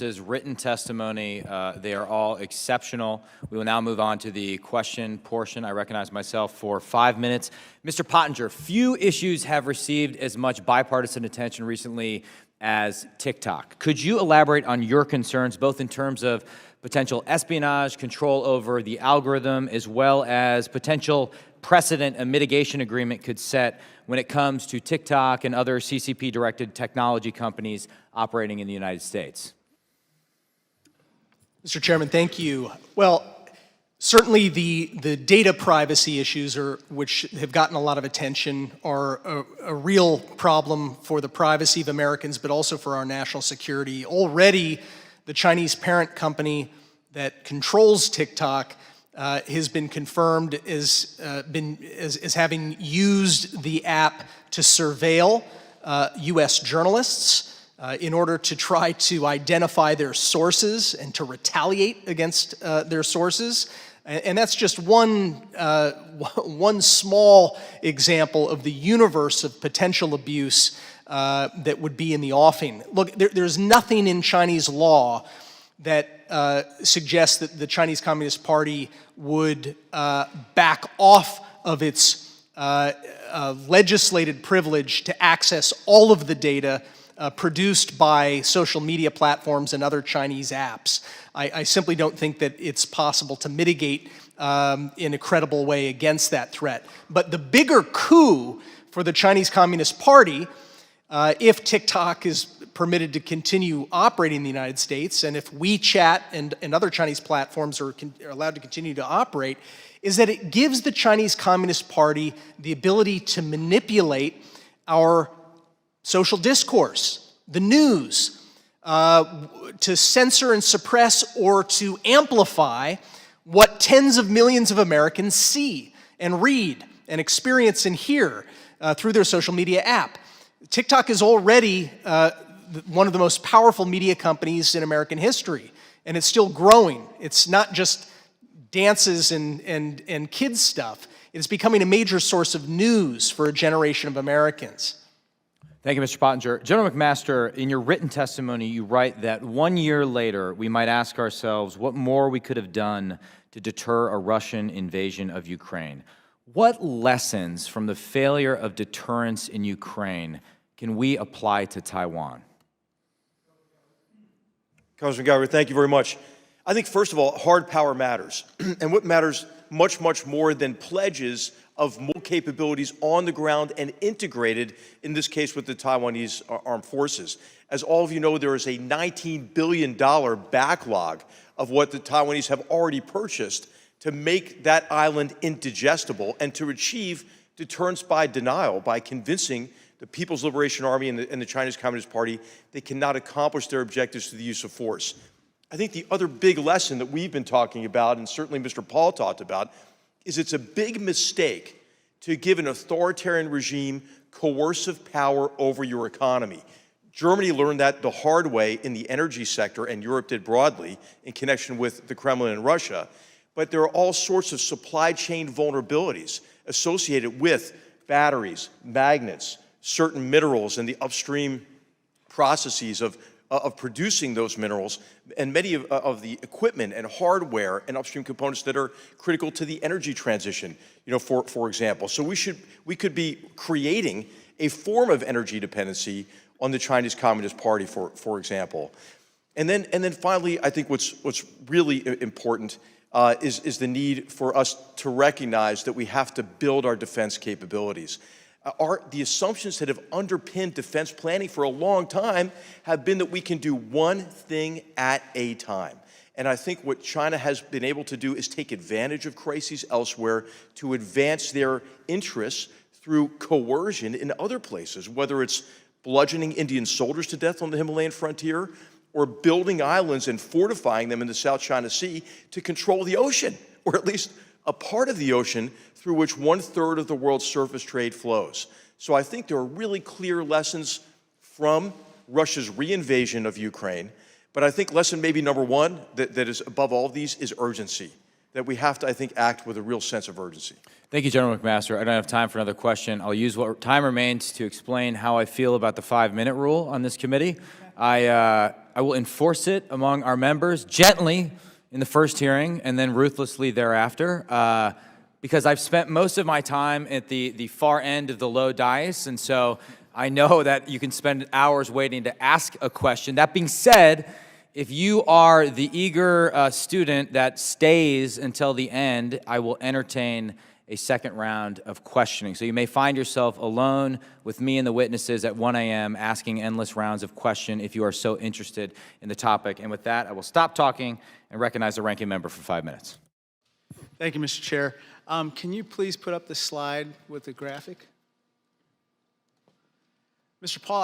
Written testimony. They are all exceptional. We will now move on to the question portion. I recognize myself for 5 minutes. Mr. Pottinger, few issues have received as much bipartisan attention recently as TikTok. Could you elaborate on your concerns, both in terms of potential espionage, control over the algorithm, as well as potential precedent a mitigation agreement could set when it comes to TikTok and other CCP-directed technology companies operating in the United States? Mr. Chairman, thank you. Well, certainly the data privacy issues, which have gotten a lot of attention, are a real problem for the privacy of Americans, but also for our national security. Already, the Chinese parent company that controls TikTok has been confirmed as having used the app to surveil U.S. journalists in order to try to identify their sources and to retaliate against their sources. And that's just one small example of the universe of potential abuse that would be in the offing. Look, there's nothing in Chinese law that suggests that the Chinese Communist Party would back off of its legislated privilege to access all of the data produced by social media platforms and other Chinese apps. I simply don't think that it's possible to mitigate in a credible way against that threat. But the bigger coup for the Chinese Communist Party, if TikTok is permitted to continue operating in the United States, and if WeChat and other Chinese platforms are allowed to continue to operate, is that it gives the Chinese Communist Party the ability to manipulate our social discourse, the news, to censor and suppress or to amplify what tens of millions of Americans see and read and experience and hear through their social media app. TikTok is already one of the most powerful media companies in American history, and it's still growing. It's not just dances and kids stuff. It's becoming a major source of news for a generation of Americans. Thank you, Mr. Pottinger. General McMaster, in your written testimony, you write that 1 year later, we might ask ourselves what more we could have done to deter a Russian invasion of Ukraine. What lessons from the failure of deterrence in Ukraine can we apply to Taiwan? Congressman Gallagher, thank you very much. I think, first of all, hard power matters. And what matters much, much more than pledges of more capabilities on the ground and integrated, in this case with the Taiwanese armed forces. As all of you know, there is a $19 billion backlog of what the Taiwanese have already purchased to make that island indigestible and to achieve deterrence by denial, by convincing the People's Liberation Army and the Chinese Communist Party they cannot accomplish their objectives through the use of force. I think the other big lesson that we've been talking about, and certainly Mr. Paul talked about, is it's a big mistake to give an authoritarian regime coercive power over your economy. Germany learned that the hard way in the energy sector, and Europe did broadly in connection with the Kremlin and Russia. But there are all sorts of supply chain vulnerabilities associated with batteries, magnets, certain minerals, and the upstream processes of producing those minerals, and many of the equipment and hardware and upstream components that are critical to the energy transition, for example. So we could be creating a form of energy dependency on the Chinese Communist Party, for example. And then finally, I think what's really important is the need for us to recognize that we have to build our defense capabilities. The assumptions that have underpinned defense planning for a long time have been that we can do one thing at a time. And I think what China has been able to do is take advantage of crises elsewhere to advance their interests through coercion in other places, whether it's bludgeoning Indian soldiers to death on the Himalayan frontier or building islands and fortifying them in the South China Sea to control the ocean, or at least a part of the ocean through which 1/3 of the world's surface trade flows. So I think there are really clear lessons from Russia's reinvasion of Ukraine, but I think lesson maybe number one that is above all of these is urgency, that we have to, I think, act with a real sense of urgency. Thank you, General McMaster. I don't have time for another question. I'll use what time remains to explain how I feel about the 5-minute rule on this committee. I I will enforce it among our members gently in the first hearing and then ruthlessly thereafter, because I've spent most of my time at the far end of the low dais, and so I know that you can spend hours waiting to ask a question. That being said, if you are the eager student that stays until the end, I will entertain a second round of questioning. So you may find yourself alone with me and the witnesses at 1 a.m. asking endless rounds of question if you are so interested in the topic. And with that, I will stop talking and recognize the ranking member for 5 minutes. Thank you, Mr. Chair. Can you please put up the slide with the graphic? Mr. Paul,